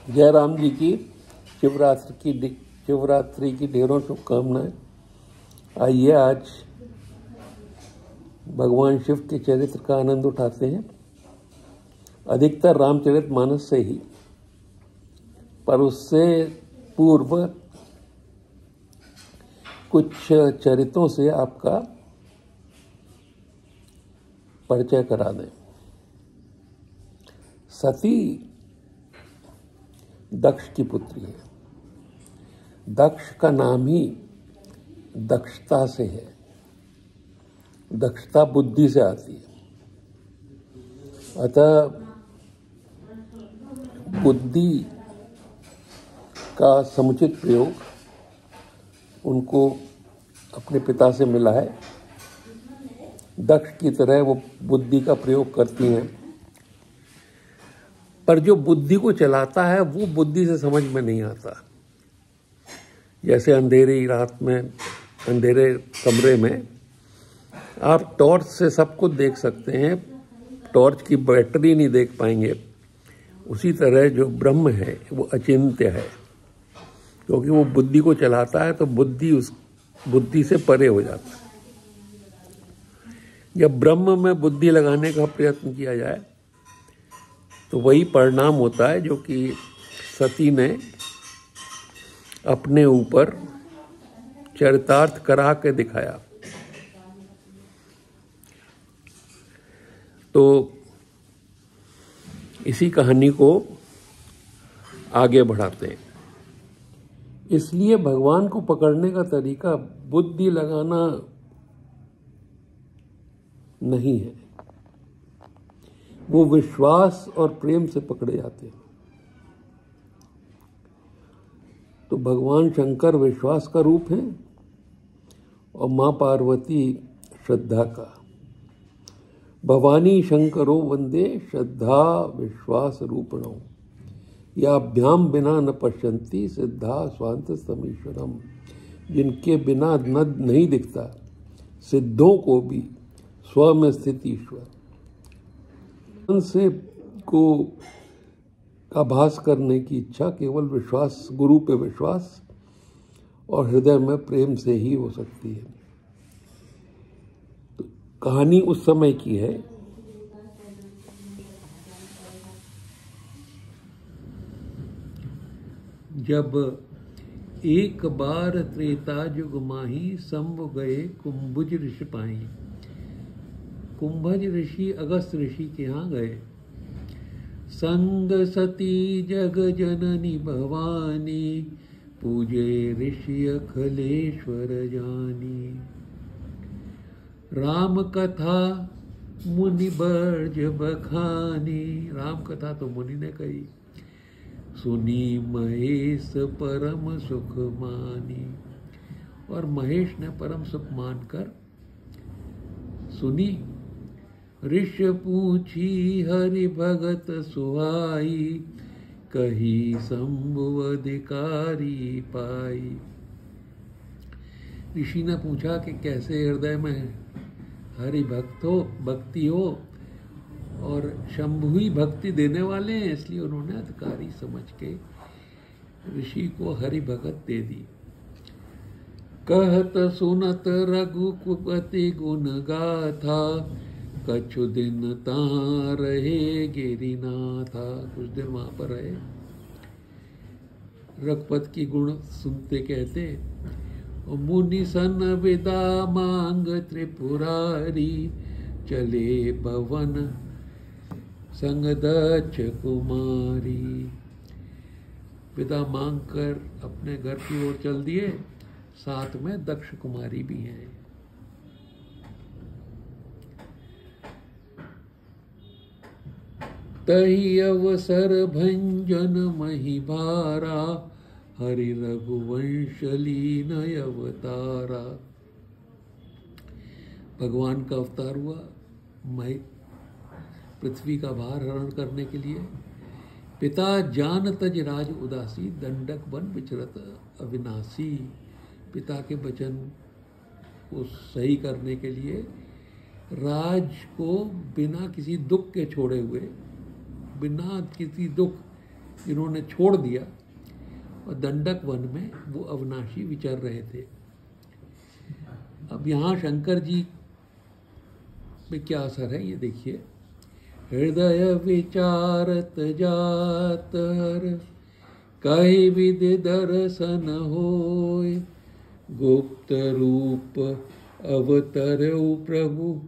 जयराम जी की शिवरात्रि की ढेरों शुभकामनाएं। आइए आज भगवान शिव के चरित्र का आनंद उठाते हैं। अधिकतर रामचरितमानस से ही, पर उससे पूर्व कुछ चरित्रों से आपका परिचय करा दें। सती दक्ष की पुत्री है। दक्ष का नाम ही दक्षता से है। दक्षता बुद्धि से आती है। अतः बुद्धि का समुचित प्रयोग उनको अपने पिता से मिला है। दक्ष की तरह वो बुद्धि का प्रयोग करती हैं, पर जो बुद्धि को चलाता है वो बुद्धि से समझ में नहीं आता। जैसे अंधेरी रात में, अंधेरे कमरे में आप टॉर्च से सब कुछ देख सकते हैं, टॉर्च की बैटरी नहीं देख पाएंगे। उसी तरह जो ब्रह्म है वो अचिंत्य है, क्योंकि वो बुद्धि को चलाता है, तो बुद्धि उस बुद्धि से परे हो जाता है। जब ब्रह्म में बुद्धि लगाने का प्रयत्न किया जाए तो वही परिणाम होता है जो कि सती ने अपने ऊपर चरितार्थ करा के दिखाया। तो इसी कहानी को आगे बढ़ाते हैं। इसलिए भगवान को पकड़ने का तरीका बुद्धि लगाना नहीं है, वो विश्वास और प्रेम से पकड़े जाते हैं। तो भगवान शंकर विश्वास का रूप है और मां पार्वती श्रद्धा का। भवानी शंकरो वंदे श्रद्धा विश्वास रूपणो, याभ्याम बिना न पश्यन्ति सिद्धा स्वांत समीश्वरम। जिनके बिना न नहीं दिखता, सिद्धों को भी स्व में स्थित ईश्वर से को आभास करने की इच्छा केवल विश्वास, गुरु पे विश्वास और हृदय में प्रेम से ही हो सकती है। तो कहानी उस समय की है जब एक बार त्रेता युग माही संभ गए कुंभज ऋषि पाई। कुंभज ऋषि अगस्त ऋषि के यहाँ गए। संग सती जग जननी भवानी, पूजे ऋषि अखिलेश्वर जानी। राम कथा मुनि बर्ज बखानी, राम कथा तो मुनि ने कही, सुनी महेश परम सुख मानी। और महेश ने परम सुख मानकर सुनी। ऋषि पूछी हरि भगत सुहाई, कही शंभु अधिकारी पाई। ऋषि ने पूछा कि कैसे हृदय में हरि भक्ति हो, और शंभु ही भक्ति देने वाले हैं, इसलिए उन्होंने अधिकारी समझ के ऋषि को हरि भगत दे दी। कहत सुनत रघुकुपति गुण गाथा, कछु दिन तहाँ रहे गिरिनाथा। कुछ दिन वहां पर रहे। रघुपति की गुण सुनते कहते, मुनि सन विदा मांग त्रिपुरारी, चले भवन संग दक्ष कुमारी। विदा मांग कर अपने घर की ओर चल दिए, साथ में दक्ष कुमारी भी हैं। तही अवसर भंजन मही भारा, हरि रघुवंश लीन अवतारा। भगवान का अवतार हुआ पृथ्वी का भार हरण करने के लिए। पिता जान तज राज उदासी, दंडक बन विचरत अविनाशी। पिता के वचन को सही करने के लिए राज को बिना किसी दुख के छोड़े हुए, बिना किसी दुख इन्होंने छोड़ दिया और दंडक वन में वो अविनाशी विचर रहे थे। अब यहाँ शंकर जी में क्या असर है ये देखिए। हृदय विचारत जात हर, कहि विधि दर्शन होय, गुप्त रूप अवतरऊ प्रभु,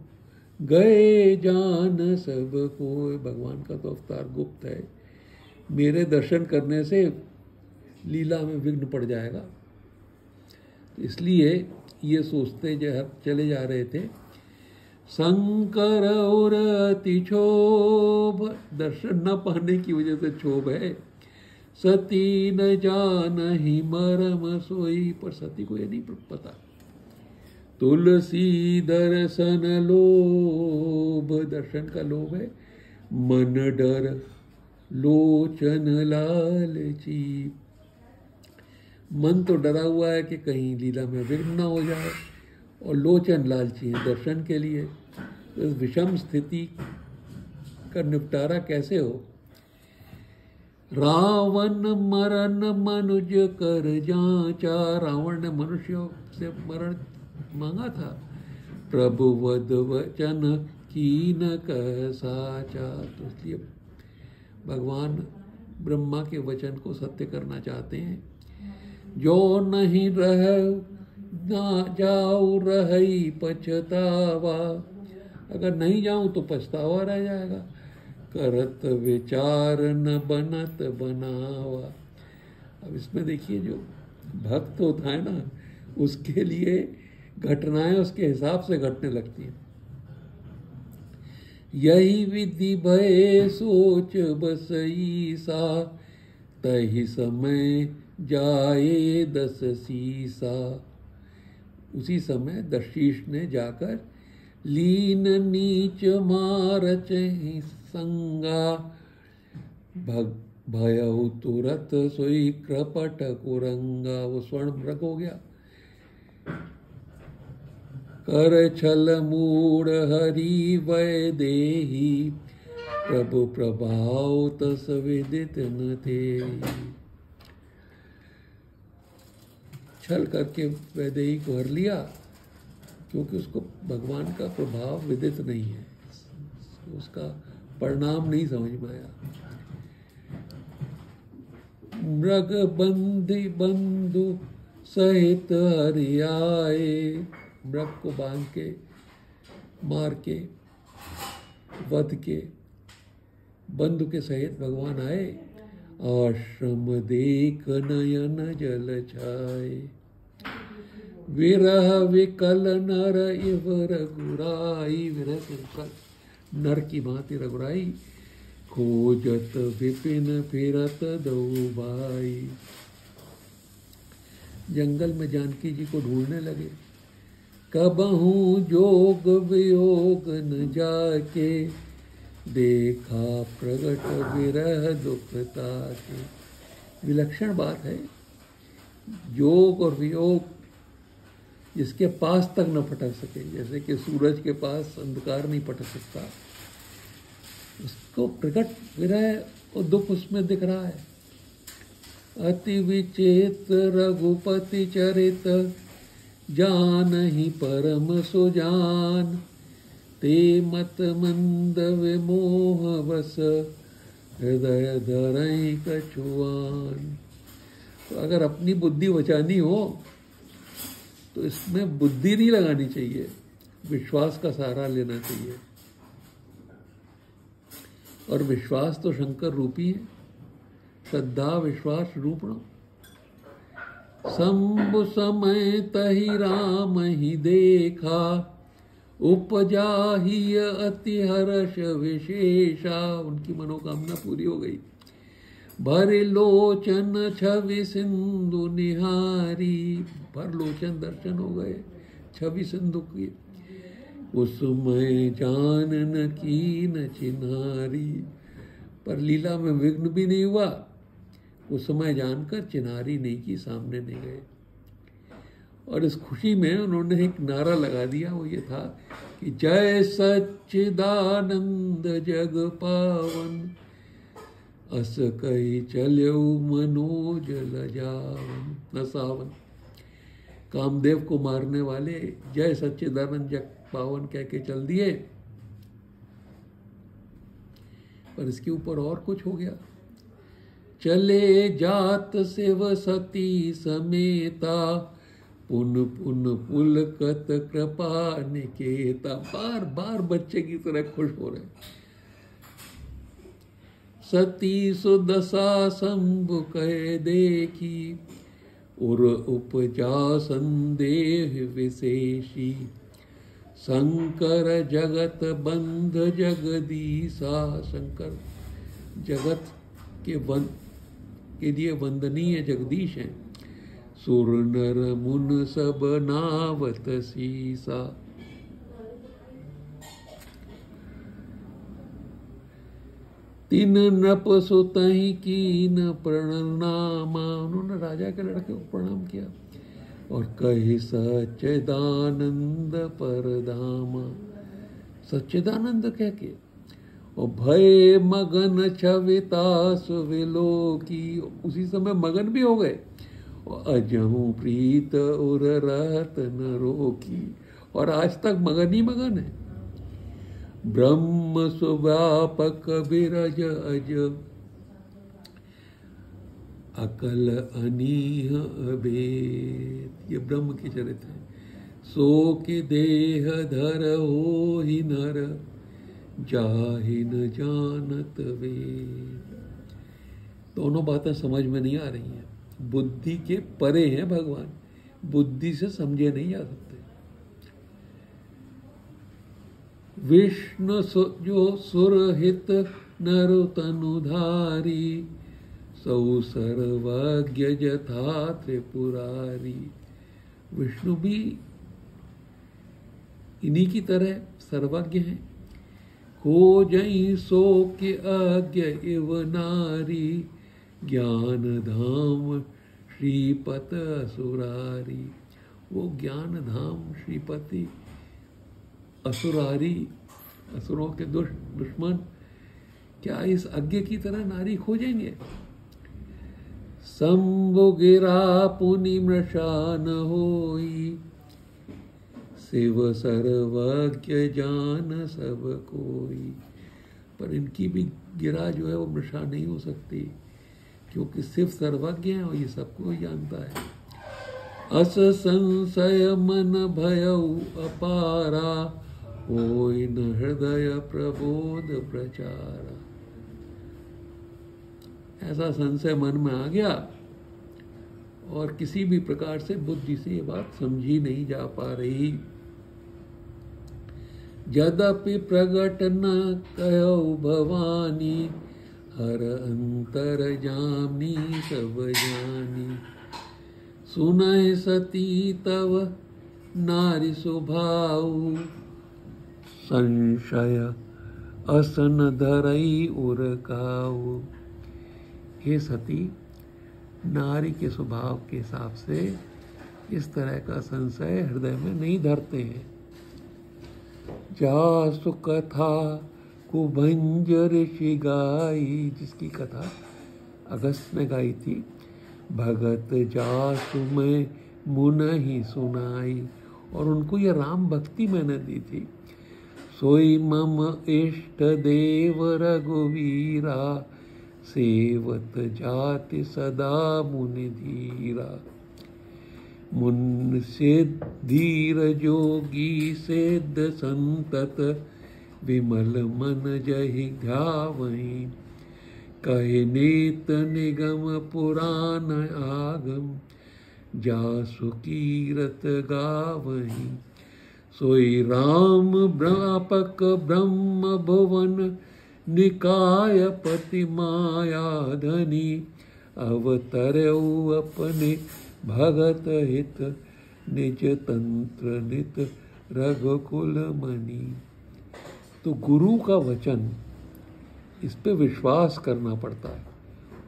गए जान सब कोय। भगवान का तो अवतार गुप्त है, मेरे दर्शन करने से लीला में विघ्न पड़ जाएगा, तो इसलिए ये सोचते चले जा रहे थे। शंकर और अति क्षोभ, दर्शन न पाने की वजह से क्षोभ है। सती न जान ही मरम सोई, पर सती को ये नहीं पता। तुलसी दर्शन लोभ, दर्शन का लोभ है। मन डर लोचन लालची, मन तो डरा हुआ है कि कहीं लीला में विघ्न न हो जाए, और लोचन लालची है दर्शन के लिए। तो इस विषम स्थिति का निपटारा कैसे हो। रावण मरण मनुज कर जांचा, रावण ने मनुष्यों से मरण मांगा था। प्रभु वद वचन कीन कह साचा, तो इसलिए भगवान ब्रह्मा के वचन को सत्य करना चाहते हैं। जो नहीं रह ना जाऊ रही पछतावा, अगर नहीं जाऊं तो पछतावा रह जाएगा। करत विचार न बनत बनावा, अब इसमें देखिए जो भक्त होता है ना, उसके लिए घटनाएं उसके हिसाब से घटने लगती हैं। यही विधि भय सोच बसई सा, तही समय जाए 10 सीसा। उसी समय दशीष ने जाकर लीन नीच मारच संगा, भयउ तुरत सोई कृपट कुरंगा, वो स्वर्ण मृग हो गया। कर छल मूढ़ हरि वै देही, प्रभु प्रभाव तस विदित न थे। छल करके वैदेही को हर लिया, क्योंकि उसको भगवान का प्रभाव विदित नहीं है, उसका परिणाम नहीं समझ में आया। मृग बंधी बंधु सहित हरियाए, मृग को बांध के मार के वध के बंधु के सहित भगवान आए। आश्रम देख नयन जल छाए, विरह विकल नर इव रघुराई, विरह से विकल नर की भांति रघुराई। खोजत विपिन फिरत दो भाई, जंगल में जानकी जी को ढूंढने लगे। कबहू जोग वियोग न जाके, देखा प्रगट विरह दुखता के। विलक्षण बात है, योग और वियोग जिसके पास तक न पटक सके, जैसे कि सूरज के पास अंधकार नहीं पटक सकता, उसको प्रकट विरह और दुख उसमें दिख रहा है। अति विचेत रघुपति चरित, जान ही परम सुजान। ते मत मंद विमोह बस, हृदय धरई कछुआन। तो अगर अपनी बुद्धि बचानी हो तो इसमें बुद्धि नहीं लगानी चाहिए, विश्वास का सहारा लेना चाहिए। और विश्वास तो शंकर रूपी है, श्रद्धा विश्वास रूपण। शंभु समय तहि राम ही देखा, उपजा ही अति हर्ष विशेषा। उनकी मनोकामना पूरी हो गई। भर लोचन छवि सिंधु निहारी, भर लोचन दर्शन हो गए छवि सिंधु की। उसमें जानन की न चिन्हारी, पर लीला में विघ्न भी नहीं हुआ। उस समय जानकर चिन्हारी नहीं की, सामने नहीं गए। और इस खुशी में उन्होंने एक नारा लगा दिया, वो ये था कि जय सच्चिदानंद जग पावन, अस कही चल्यऊ मनोज लजावन नसावन। कामदेव को मारने वाले जय सच्चिदानंद जग पावन कह के चल दिए, पर इसके ऊपर और कुछ हो गया। चले जात शिव सती समेता, पुन पुन पुलकत कृपा निकेता। बार बार बच्चे की तरह खुश हो रहे। सती सुदशा शंभु कह देखी, उर उपजा संदेह विशेषी। शंकर जगत बंध जगदीशा। शंकर जगत के लिए वंदनीय जगदीश हैं। सुर नर मुन सब नावत सीसा। तीन नप सुतहि कीन प्रणामा। उन्होंने राजा के लड़के को प्रणाम किया और कही सच्चिदानंद परधामा। सच्चिदानंद कह के और भय मगन छविता सुविलो की। उसी समय मगन भी हो गए। और अजहू प्रीत उर रहत न रोकी। और आज तक मगन ही मगन है। ब्रह्म सुव्यापक बिरज अज, अकल अनीह अभेद। ये ब्रह्म के चरित्र है। सो के देह धर हो ही नर, जाहि न जानत वेद। दोनों बातें समझ में नहीं आ रही हैं। बुद्धि के परे हैं भगवान, बुद्धि से समझे नहीं जा सकते। विष्णु जो सुरहित नर तनुधारी, सौ सर्वज्ञ जथा त्रिपुरारी। विष्णु भी इन्हीं की तरह सर्वज्ञ हैं। हो जई सो के अज्ञ इव नारी, ज्ञान धाम श्रीपत असुरारी। वो ज्ञान धाम श्रीपति असुरारी, असुरों के दुश्मन क्या इस अज्ञ की तरह नारी खोजेंगे। शंभु गिरा पुनि मृषा न होई, शिव सर्वज्ञ जान सब कोई। पर इनकी भी गिरा जो है वो मृषा नहीं हो सकती, क्योंकि शिव सर्वज्ञ है और ये सबको ही जानता है। अस संशय मन भयउ अपारा, होई न हृदय प्रबोध प्रचारा। ऐसा संशय मन में आ गया और किसी भी प्रकार से बुद्धि से ये बात समझी नहीं जा पा रही। यद्यपि प्रगट न कहो भवानी, हर अंतर जामी सब जानी। सुनहि सती तव नारी स्वभाव, संशय असन धरई उरकाऊ। हे सती, नारी के स्वभाव के हिसाब से इस तरह का संशय हृदय में नहीं धरते हैं। जासु कथा कुभंज ऋषि गाई, जिसकी कथा अगस्त ने गाई थी। भगत जासु में मुन ही सुनाई, और उनको ये राम भक्ति मैंने दी थी। सोई मम इष्ट देव रघुवीरा, सेवत जाति सदा मुनि धीरा। मुन सिद्ध धीर जोगी सिद्ध संतत, विमल मन जहि ध्यावहीं। कहे नेत निगम पुराण आगम, जासु कीरत गावहीं। सोई राम व्यापक ब्रह्म भुवन, निकाय पति माया धनी। अवतरऊ अपने भगत हित, निज तंत्र नित रघुकुल मणि। तो गुरु का वचन, इस पे विश्वास करना पड़ता है,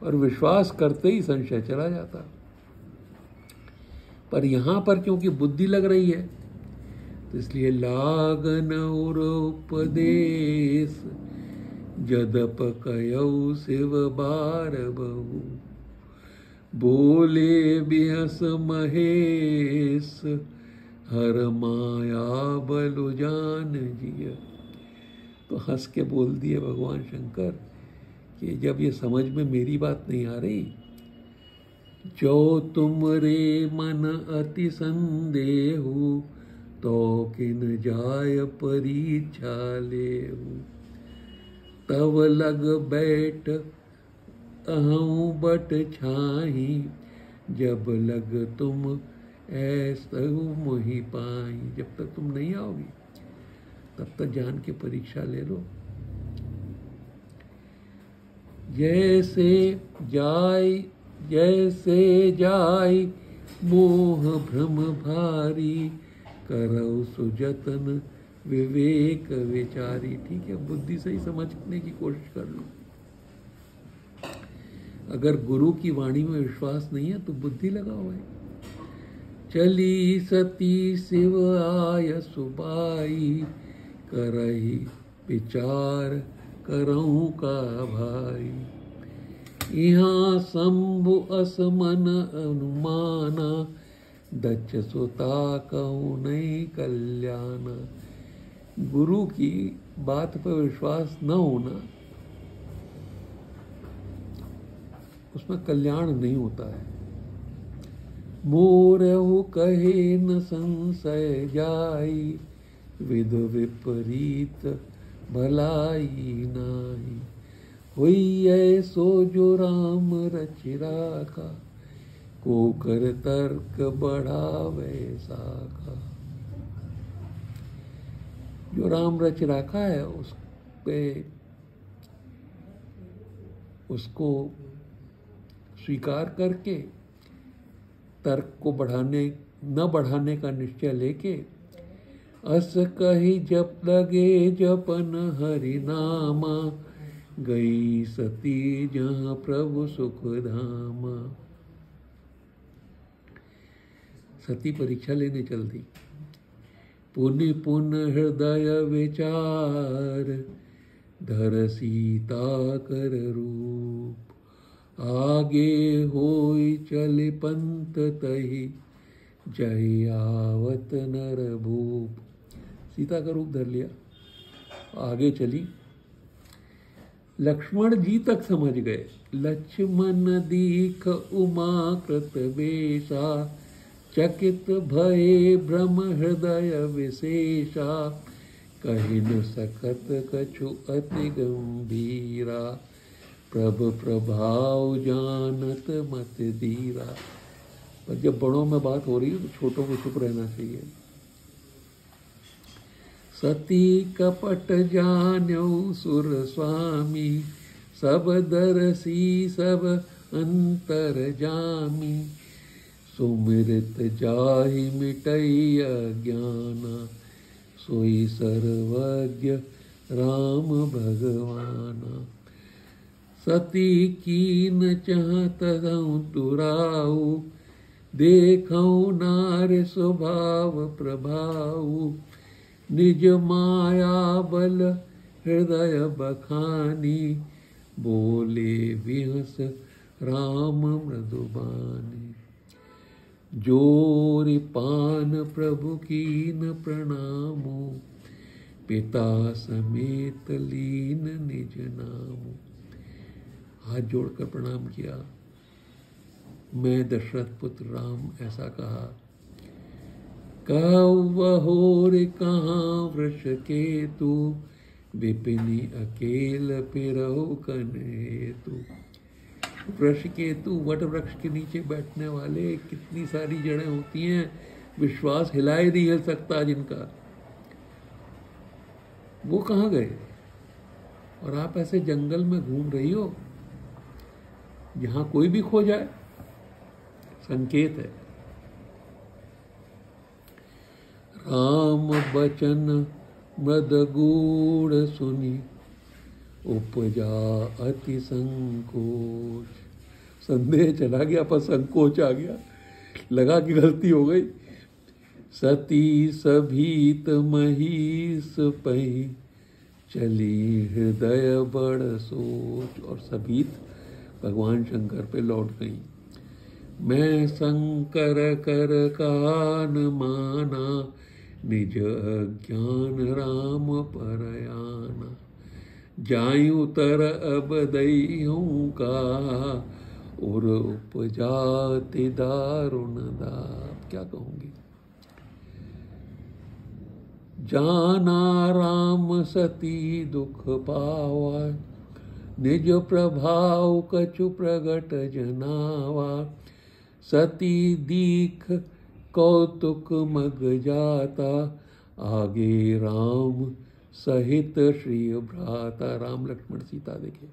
और विश्वास करते ही संशय चला जाता है। पर यहाँ पर क्योंकि बुद्धि लग रही है, तो इसलिए लागन और उपदेश, जदप कयऊ शिव बार बहु, बोले बिहस महेश, हर माया बलु जान जिय। तो हंस के बोल दिए भगवान शंकर कि जब ये समझ में मेरी बात नहीं आ रही, जो तुम रे मन अति संदेहु, तो किन जाय परीक्षा लेहु। तब लग बैठ अहूँ बट छाही, जब लग तुम ऐसा मोहि पाई। जब तक तुम नहीं आओगी तब तक जान के परीक्षा ले लो। जैसे जाय मोह भ्रम भारी, करौ सुजतन विवेक विचारी। ठीक है, बुद्धि से ही समझने की कोशिश कर लो। अगर गुरु की वाणी में विश्वास नहीं है तो बुद्धि लगाओ है। चली सती शिव आय सुबाई, करही विचार करऊं का भाई। यहाँ शंभु असमन अनुमाना, दक्ष सुता कहूँ नहीं कल्याण। गुरु की बात पर विश्वास न होना, उसमें कल्याण नहीं होता है। मोरहु कहे न संशय जाई, विद विपरीत भलाई नाही। हुई ऐसो जो राम रच राखा, को कर तर्क बढ़ावे साखा। जो राम रच राखा है उस पे उसको स्वीकार करके तर्क को न बढ़ाने का निश्चय लेके, अस कही जप लगे जपन हरि नामा, गई सती जहाँ प्रभु सुख धामा। सती परीक्षा लेने चल दी। पुनि पुन हृदय विचार, धर सीता कर रूप। आगे होई चले पंत तही, जय आवत नर भूप। सीता का रूप धर लिया, आगे चली। लक्ष्मण जी तक समझ गए। लक्ष्मण दीख उमा कृत वेशा, चकित भये भ्रम हृदय विशेषा। कहि न सकत कछु अति गंभीरा, प्रभ प्रभाव जानत मत धीरा। पर जब बड़ों में बात हो रही है तो छोटों को चुप रहना चाहिए। सती कपट जान्यो सुर स्वामी, सब दरसी सब अंतर जामी। सुमिरत जाहि मिटई अज्ञाना, सोई सर्वज्ञ राम भगवाना। सती कीन चाहत तुराऊ, देखऊं नार स्वभाव प्रभाऊ। निज माया बल हृदय बखानी, बोले विहस राम मृदुबानी। जोरि पान प्रभु कीन प्रणामो, पिता समेत लीन निज नामो। हाथ जोड़कर प्रणाम किया। मैं दशरथ पुत्र राम ऐसा कहा। कौवहोर कहाँ वृष केतु, विपिनी अकेल पिरहु कन हेतु। वृष केतु वट वृक्ष के नीचे बैठने वाले, कितनी सारी जड़ें होती हैं, विश्वास हिलाए नहीं हिल सकता जिनका, वो कहाँ गए। और आप ऐसे जंगल में घूम रही हो जहां कोई भी खो जाए, संकेत है। राम बचन मृद गूढ़ सुनी, उपजा अति संकोच। संदेह चला गया पर संकोच आ गया, लगा कि गलती हो गई। सती सभीत महीस पही, चली हृदय बड़ सोच, और सभी भगवान शंकर पे लौट गई। मैं शंकर कर कान माना, निज अज्ञान राम परयाना। जायूं तर अब दईहूं का, और उपजाति दारुण दाप। क्या कहूँगी। जाना राम सती दुख पावा, निज प्रभाव कछु प्रगट जनावा। सती दीख कौतुक मग जाता, आगे राम सहित श्री भ्राता। राम लक्ष्मण सीता देखे।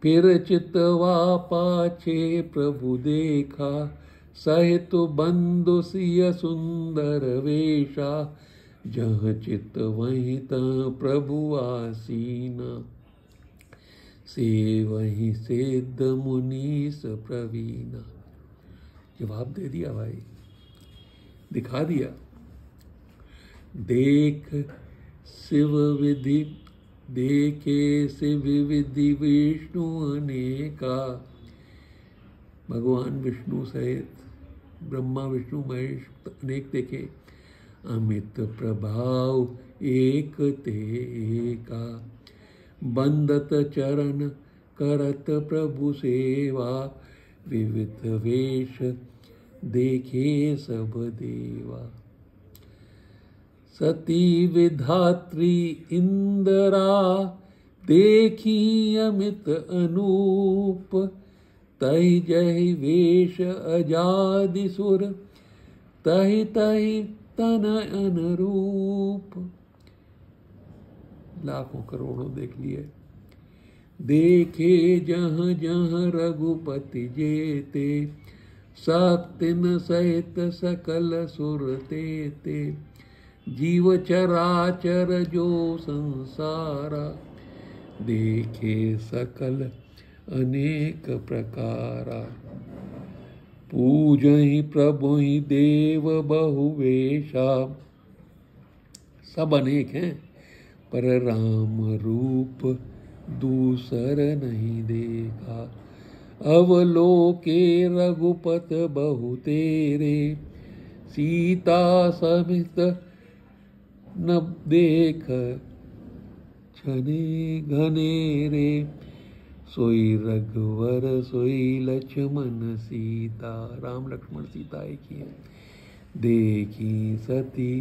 फिर चितवा पाछे प्रभु देखा, सहित बंधु सिय सुंदर वेशा। जहाँ चित वहीं तहाँ प्रभु आसीना, से वहीं सिद्ध मुनीस प्रवीणा। जवाब दे दिया भाई, दिखा दिया। देख शिव विधि, देखे शिव विधि विष्णु अनेका। भगवान विष्णु सहित ब्रह्मा विष्णु महेश अनेक देखे। अमित प्रभाव एक ते एका, बंदत चरण करत प्रभु सेवा। विविध वेश देखे सब देवा। सती विधात्री इंदिरा, देखी अमित अनूप। तहि जहि वेश अजादि सुर, तहि तहि तन अनुरूप। लाखों करोड़ों देख लिए। देखे जहाँ जहाँ रघुपति जेते, शक्तिन सहित सकल सुर तेते। जीव चराचर जो संसारा, देखे सकल अनेक प्रकारा। पूजहि प्रभु ही देव बहुवेशा। सब अनेक हैं, पर राम रूप दूसर नहीं देखा। अवलोके रघुपत बहु तेरे, सीता समित न देख छने घनेरे। सोई रघुवर सोई लक्ष्मण सीता। राम लक्ष्मण सीता एक ही है। देखी सती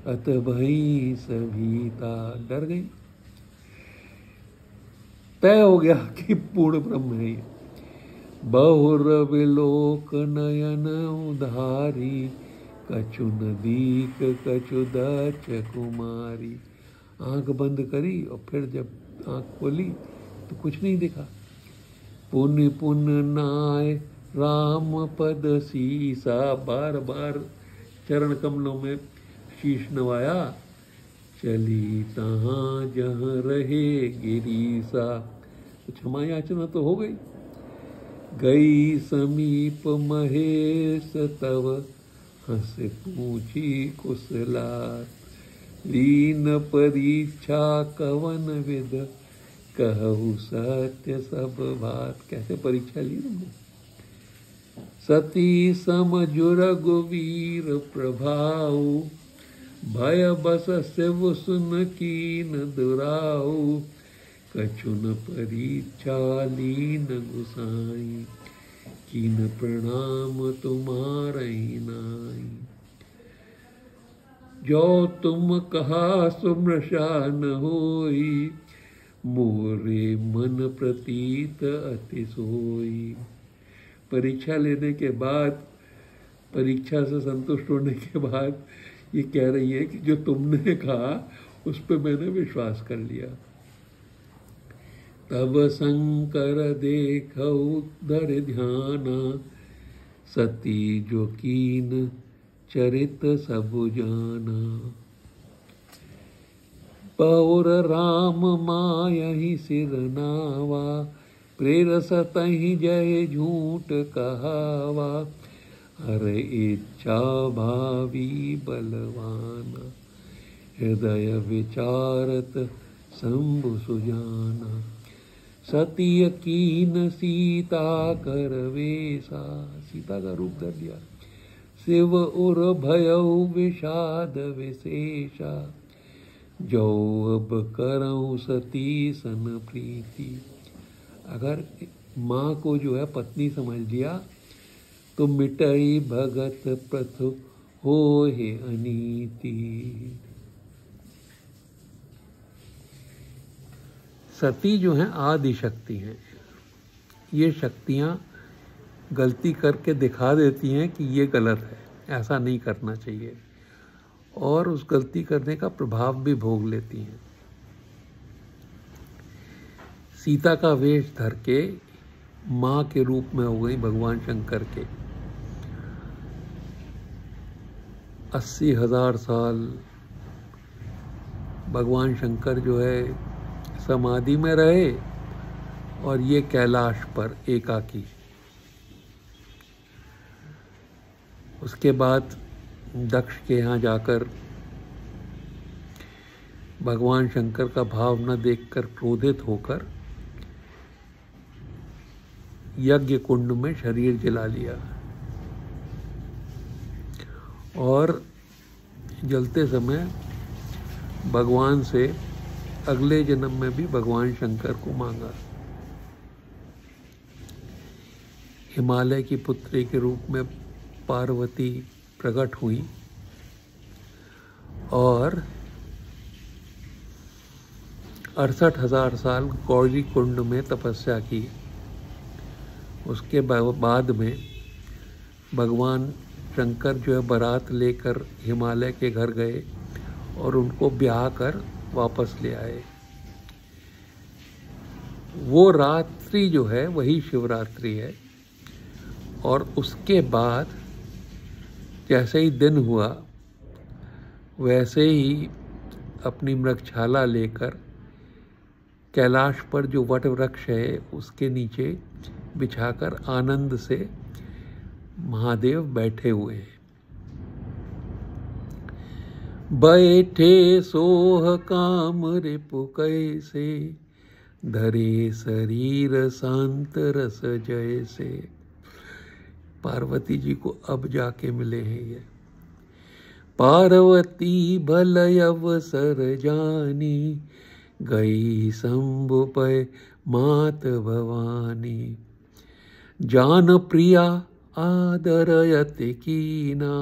अत भई सभीता। डर गई। तय हो गया कि पूर्ण ब्रह्म है। बहुर विलोक नयन उधारी, कछु न दीक कछु दक्ष कुमारी। आंख बंद करी और फिर जब आंख खोली तो कुछ नहीं दिखा। पुण्य पुण्य नाय राम पद सीसा। बार बार चरण कमलों में शीश नवाया। चली तहाँ जहाँ रहे गिरीसा। तो क्षमा याचना तो हो गई। गई समीप महेश तव, हंस पूछी कुशलार। लीन परीक्षा कवन विद, कहु सत्य सब बात। कैसे परीक्षा ली तुमने। सती समझु रघुवीर प्रभाऊ, भय बस शिव सुन कीन दुराऊ। कछुन परीक्षा लीन गुसाई, कीन प्रणाम तुम्हारे नाई। जो तुम कहा सुमृषा न होई, मोरे मन प्रतीत अति सोई। परीक्षा लेने के बाद, परीक्षा से संतुष्ट होने के बाद ये कह रही है कि जो तुमने कहा उस पर मैंने विश्वास कर लिया। तब शंकर देखौ धर ध्याना, सती जो कीन चरित सब जाना। पौर राम मायहि सिर नावा, प्रेरस तहि जय झूठ कहावा। हर इच्छा भावी बलवाना, हृदय विचारत शंभु सुजाना। सती कीन सीता कर वेसा, सीता का रूप धर लिया। शिव उर भयउ विषाद विशेषा, जो अब करऊं सती सन प्रीति। अगर माँ को जो है पत्नी समझ लिया तो मिटई भगत प्रथु हो हे अनीति। सती जो हैं आदि शक्ति हैं। ये शक्तियाँ गलती करके दिखा देती हैं कि ये गलत है, ऐसा नहीं करना चाहिए, और उस गलती करने का प्रभाव भी भोग लेती हैं। सीता का वेश धर के माँ के रूप में हो गई भगवान शंकर के। 80,000 साल भगवान शंकर जो है समाधि में रहे, और ये कैलाश पर एकाकी। उसके बाद दक्ष के यहाँ जाकर भगवान शंकर का भाव न देखकर क्रोधित होकर यज्ञ कुंड में शरीर जला लिया, और जलते समय भगवान से अगले जन्म में भी भगवान शंकर को मांगा। हिमालय की पुत्री के रूप में पार्वती प्रकट हुई और 68,000 साल गौरी कुंड में तपस्या की। उसके बाद में भगवान शंकर जो है बारात लेकर हिमालय के घर गए और उनको ब्याह कर वापस ले आए। वो रात्रि जो है वही शिवरात्रि है, और उसके बाद जैसे ही दिन हुआ वैसे ही अपनी मृगशाला लेकर कैलाश पर जो वट वृक्ष है उसके नीचे बिछाकर आनंद से महादेव बैठे हुए हैं। बैठे सोह काम रिपु कैसे, धरे शरीर शांत रस जैसे। पार्वती जी को अब जाके मिले हैं ये। पार्वती भल अवसर जानी, गई शंभु पै मात भवानी। जान प्रिया आदरयति कीना,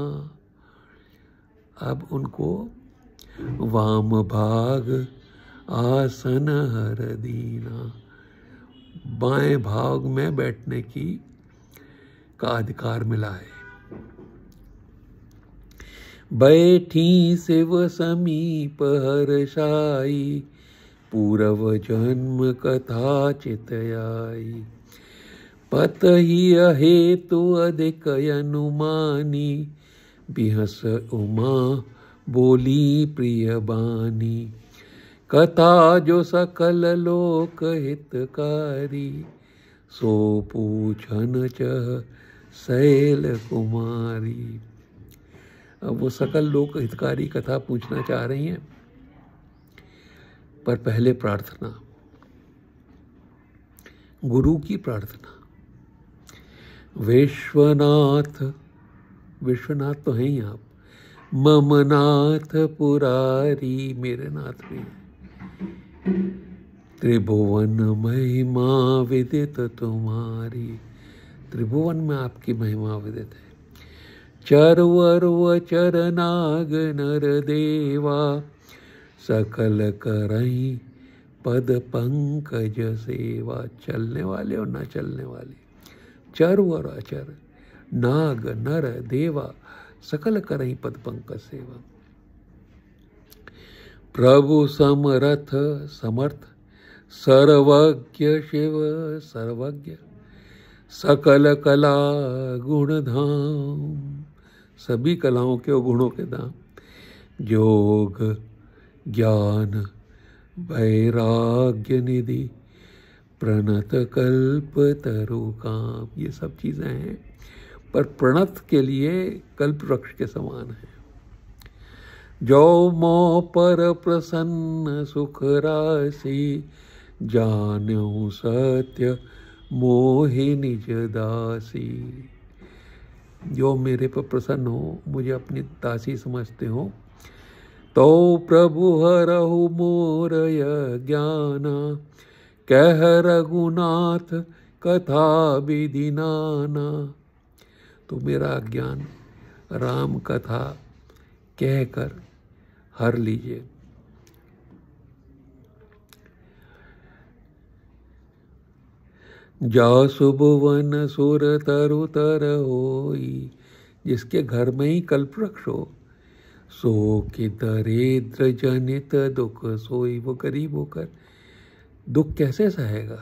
अब उनको वाम भाग आसन हर दीना, बाएं भाग में बैठने का अधिकार मिला है। बैठी शिव समीप हर्षाई, पूर्व जन्म कथा चितयाई। पत ही हेतु अधिक अनुमानी, बिहस उमा बोली प्रिय बानी। कथा जो सकल लोक हितकारी, सो पूछन चह शैल कुमारी। अब वो सकल लोक हितकारी कथा पूछना चाह रही हैं, पर पहले प्रार्थना, गुरु की प्रार्थना। विश्वनाथ, विश्वनाथ तो हैं ही आप। मम नाथ पुरारी, मेरे नाथ भी। त्रिभुवन महिमा विदित तुम्हारी, त्रिभुवन में आपकी महिमा विदित है। चरवर चर नाग नर देवा, सकल करई पद पंकज सेवा। चलने वाले और न चलने वाले, चर और अचर, नाग नर देवा, सकल करई पद पंकज सेवा। प्रभु समरथ समर्थ, सर्वज्ञ शिव सर्वज्ञ। सकल कला गुण धाम, सभी कलाओं के और गुणों के धाम। योग ज्ञान वैराग्य निधि, प्रणत कल्प तरु काम। ये सब चीज़ें हैं, पर प्रणत के लिए कल्प वृक्ष के समान है। जो मोह पर प्रसन्न सुख राशि, जान्यो सत्य मोहि निज दासी। जो मेरे पर प्रसन्न हो, मुझे अपनी दासी समझते हो, तो प्रभु हरहु मोर यह ज्ञान, कह रघुनाथ कथा विधि नाना। तो मेरा ज्ञान राम कथा कहकर हर लीजिए। जासु भुवन सुर तरु तर होई, जिसके घर में ही कल्प वृक्ष हो, सो कि दरिद्र जनित दुख सोई। वो गरीब होकर दुख कैसे सहेगा।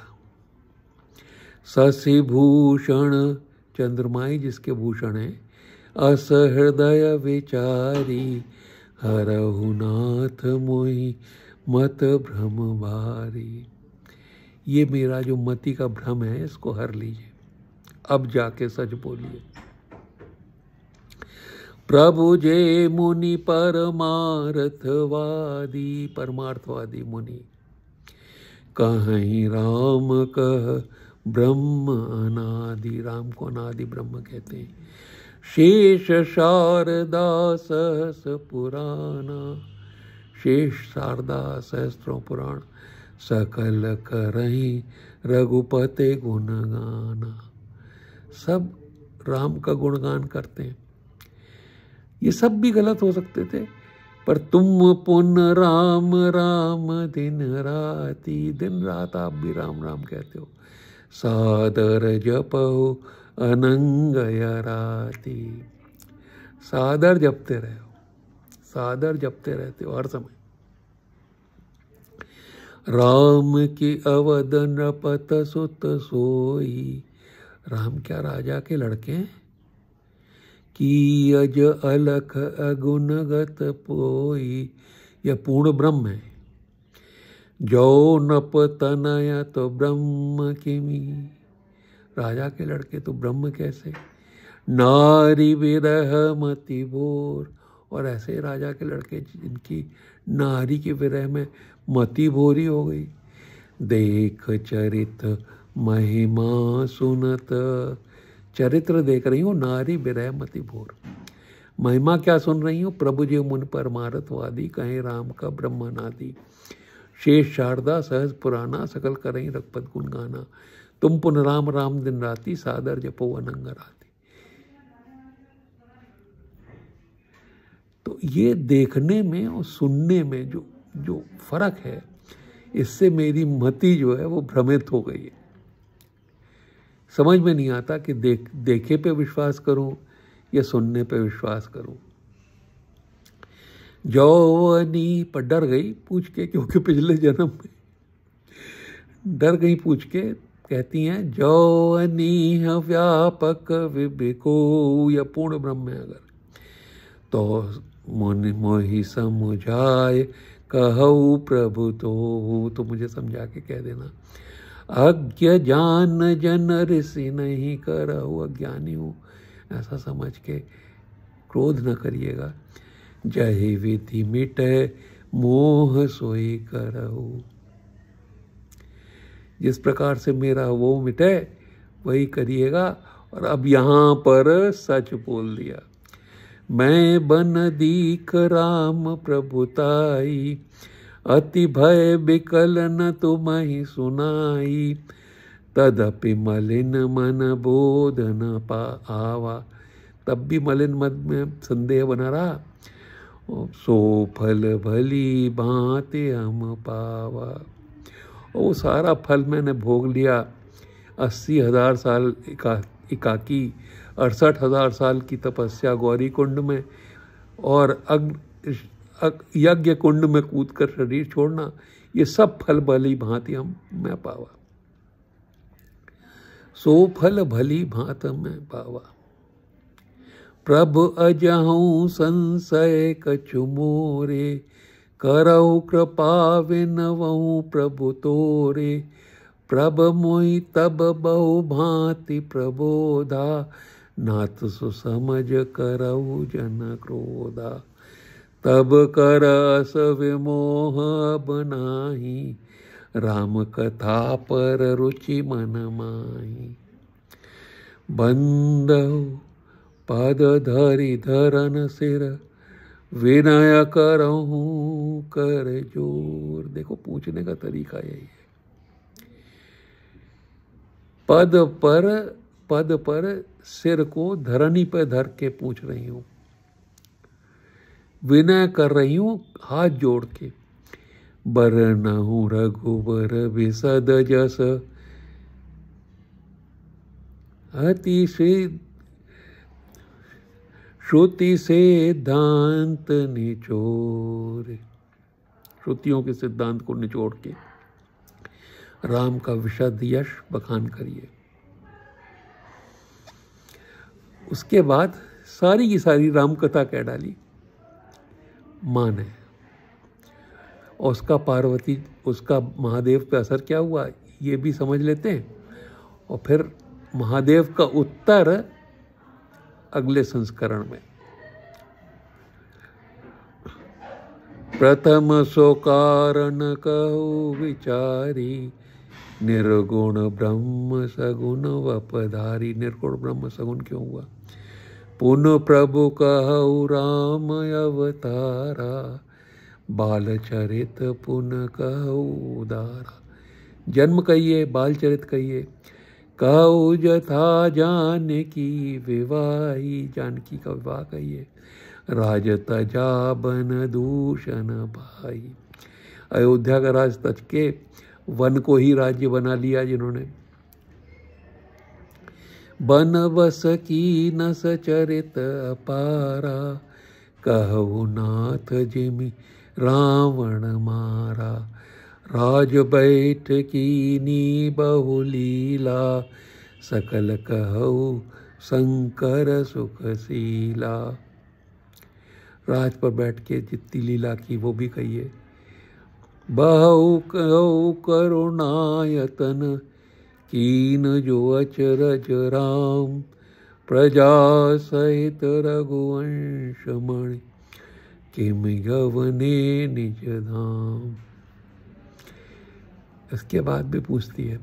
शशि भूषण, चंद्रमाई जिसके भूषण है, असहृदय विचारी, हरहु नाथ मोहि मत भ्रम भारी। ये मेरा जो मति का भ्रम है, इसको हर लीजिए। अब जाके सच बोलिए। प्रभु जे मुनि परमार्थवादी, परमार्थवादी मुनि, कहीं राम कह ब्रह्म अनादि। राम को अनादि ब्रह्म कहते हैं। शेष शारदा सहस पुराना, शेष शारदा सहस्त्रों पुराण, सकल करहीं रघुपते गुणगाना। सब राम का गुणगान करते हैं। ये सब भी गलत हो सकते थे, पर तुम पुन राम राम दिन राती, दिन रात आप भी राम राम कहते हो। सादर जपो अनंग राती, सादर जपते रहे हो, सादर जपते रहते हो हर समय। राम की अवध नृपत सुत सोई, राम क्या राजा के लड़के हैं। की अज अलख अगुणगत पोई, यह पूर्ण ब्रह्म है। जो नप तनय तो ब्रह्म किमी, राजा के लड़के तो ब्रह्म कैसे। नारी विरह मति भोर, और ऐसे राजा के लड़के जिनकी नारी के विरह में मति भोरी हो गई। देख चरित महिमा सुनत, चरित्र देख रही हूँ, नारी विरह मति भोर। महिमा क्या सुन रही हूँ। प्रभु जी मुन परमार्थवादी, कहें राम का ब्रह्मनादि। शेष शारदा सहज पुराना, सकल करहीं रघुपत गुण गाना। तुम पुन राम राम दिन राती, सादर जपो अनंग राती। तो ये देखने में और सुनने में जो फर्क है, इससे मेरी मति जो है वो भ्रमित हो गई है। समझ में नहीं आता कि देखे पे विश्वास करूं या सुनने पे विश्वास करूं। जौवनी पर डर गई पूछ के, क्योंकि पिछले जन्म में डर गई पूछ के। कहती हैं जौवनी व्यापक विवेको, या पूर्ण ब्रह्म है अगर, तो मोहि समुझाए कहऊ प्रभु तो मुझे समझा के कह देना। अज्ञ जान जन ऋषि नहीं करहु, अज्ञानी हूँ ऐसा समझ के क्रोध न करिएगा। जहि विधि मिटे मोह सोई करहु, जिस प्रकार से मेरा वो मिटे वही करिएगा। और अब यहाँ पर सच बोल दिया। मैं बन दीख राम प्रभुताई, अति भय विकल न तुम्हि सुनाई। तदपि मलिन मन बोध न आवा, तब भी मलिन मन में संदेह बना रहा। सो फल भली भांति हम पावा, और वो सारा फल मैंने भोग लिया। 80,000 साल एकाकी, 68,000 साल की तपस्या गौरी कुंड में, और यज्ञ कुंड में कूदकर शरीर छोड़ना, ये सब फल भली भांति हम मैं पावा। सो फल भली भांति में पावा। प्रभु अजहूँ संशय कछु मोरे, करहु कृपा विनवहु प्रभु तोरे। प्रभ मोहि तब बहु भांति प्रबोधा, नाथ सुसमझ करहु जन क्रोधा। तब कर अस विमोह बनाही, राम कथा पर रुचि मन माही। बंदहु पद धरि धरन सिर, विनय करहूँ कर जोर। देखो पूछने का तरीका यही है। पद पर सिर को धरनी पर धर के पूछ रही हूँ, विनय कर रही हूँ हाथ जोड़ के। बरनहु रघुबर बिसद जस, अति श्रुति सिद्धांत निचोर। श्रुतियों के सिद्धांत को निचोड़ के राम का विशद यश बखान करिए। उसके बाद सारी की सारी राम कथा कह डाली माँ ने। और उसका महादेव पे असर क्या हुआ ये भी समझ लेते हैं, और फिर महादेव का उत्तर अगले संस्करण में। प्रथम सो कारण कहु विचारी, निर्गुण ब्रह्म सगुण वपधारी। निर्गुण ब्रह्म सगुण क्यों हुआ? पुन प्रभु कहु राम अवतारा, बाल चरित पुन कहु उदारा। जन्म कहिए, बाल चरित कहिए। कहु जथा जानकी विवाही, जानकी का विवाह कहिए। राज तजा बन दूषण भाई, अयोध्या का राज तज के वन को ही राज्य बना लिया जिन्होंने। बन बस की नस चरित अपारा, कहु नाथ जिमि रावण मारा। राज बैठ कीनी बहुलीला, सकल कहु शंकर सुखशीला। राज पर बैठ के जितनी लीला की वो भी कहिए। बहु कहु करुणायतन, कीन जो अचरज राम। प्रजा सहित रघुवंश मणि, किम गवने निज धाम। इसके बाद भी पूछती है,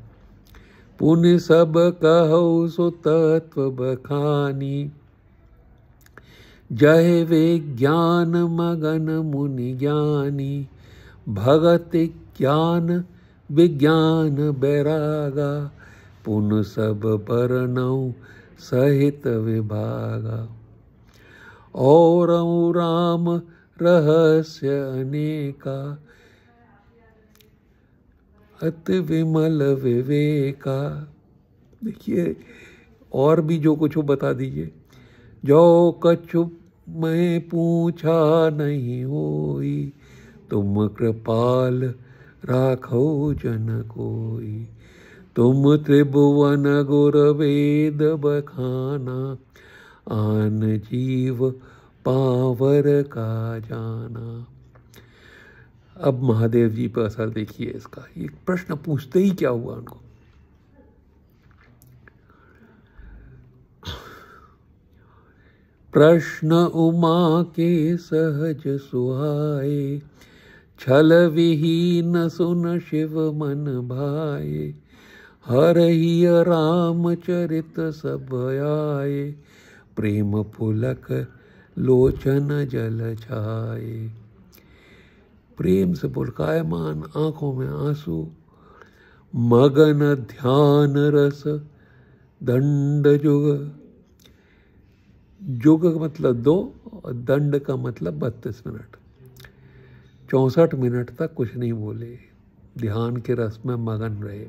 पुण्य सब कहु सो तत्व बखानी। जय विज्ञान मगन मुनि ज्ञानी, भगत ज्ञान विज्ञान बैरागा। पुन सब बरनऊ सहित विभागा। और राम रहस्य अनेका, अति विमल विवेका। देखिए और भी जो कुछ हो बता दीजिए। जो कछु मैं पूछा नहीं होई, तुम कृपाल राखो जन कोई। तुम त्रिभुवन गुर वेद बखाना, आन जीव पावर का जाना। अब महादेव जी पर असर देखिए इसका। ये प्रश्न पूछते ही क्या हुआ उनको। प्रश्न उमा के सहज सुहाए, छल विहीन सुन शिव मन भाए। हर ही राम चरित सब आए, प्रेम पुलक लोचन जल छाए। प्रेम से पुलकायमान आंखों में आंसू, मगन ध्यान रस दंड जुग। जुग का मतलब 2 और दंड का मतलब 32 मिनट। 64 मिनट तक कुछ नहीं बोले, ध्यान के रस में मगन रहे।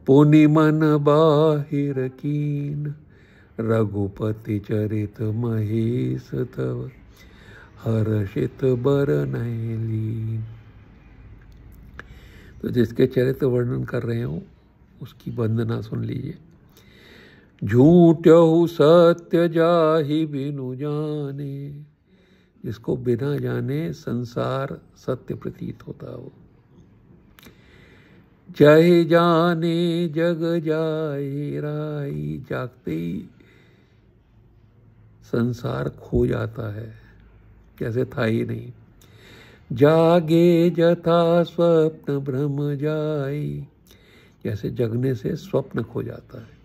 पुनि मन बाहिर कीन, रघुपति चरित महेश तव। हर्षित बरनहि लीन। तो जिसके चरित्र वर्णन कर रहे हो उसकी वंदना सुन लीजिए। झूठहु सत्य जाहि बिनु जाने, जिसको बिना जाने संसार सत्य प्रतीत होता हो। जय जाने जग जाए राई, जागते ही संसार खो जाता है। कैसे था ही नहीं। जागे जथा स्वप्न भ्रम जाई, जैसे जगने से स्वप्न खो जाता है।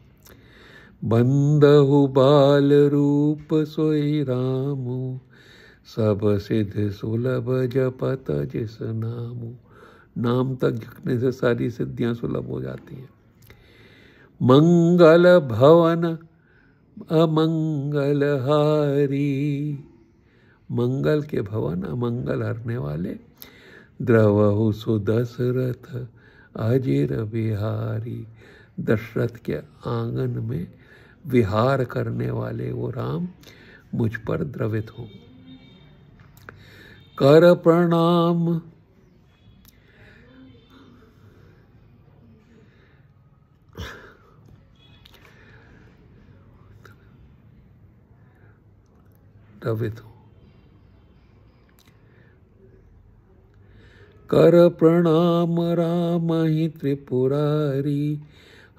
बंदहु बाल रूप सोई रामु, सब सिद्ध सुलभ जपत जिस नामु। नाम तक जपने से सारी सिद्धियां सुलभ हो जाती हैं। मंगल भवन अमंगल हारी, मंगल के भवन अमंगल हरने वाले। द्रवहु सुदशरथ अजिर बिहारी, दशरथ के आंगन में विहार करने वाले वो राम मुझ पर द्रवित हो। कर प्रणाम द्रवित हो। कर प्रणाम राम ही त्रिपुरारी,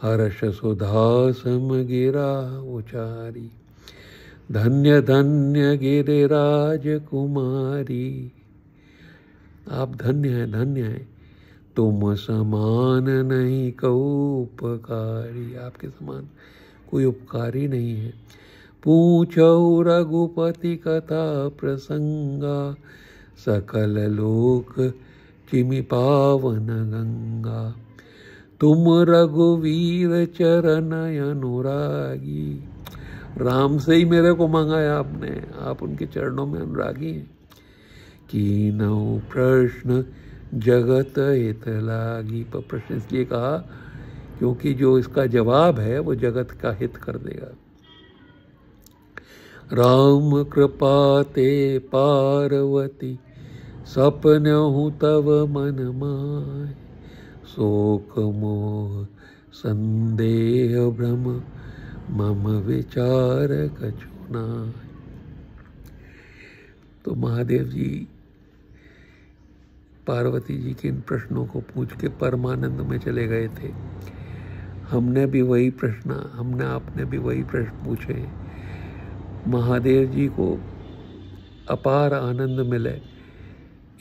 हर्ष सुधा सम गिरा उचारी। धन्य धन्य गिरिराज कुमारी, आप धन्य हैं, धन्य हैं। तुम समान नहीं कऊ उपकारी, आपके समान कोई उपकारी नहीं है। पूछो रघुपति कथा प्रसंगा, सकल लोक चिमि पावन गंगा। तुम रघुवीर चरण अनुरागी, राम से ही मेरे को मंगाया आपने, आप उनके चरणों में अनुरागी हैं। कीनऊ प्रश्न जगत हित लागी, पर प्रश्न इसलिए कहा क्योंकि जो इसका जवाब है वो जगत का हित कर देगा। राम कृपा ते पार्वती, सपनहु तव मन माय। शोक मोह संदेह भ्रम, मम विचार कछु नाय। तो महादेव जी पार्वती जी के इन प्रश्नों को पूछ के परमानंद में चले गए थे। हमने भी वही प्रश्न, आपने भी वही प्रश्न पूछे। महादेव जी को अपार आनंद मिले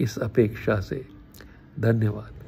इस अपेक्षा से। धन्यवाद।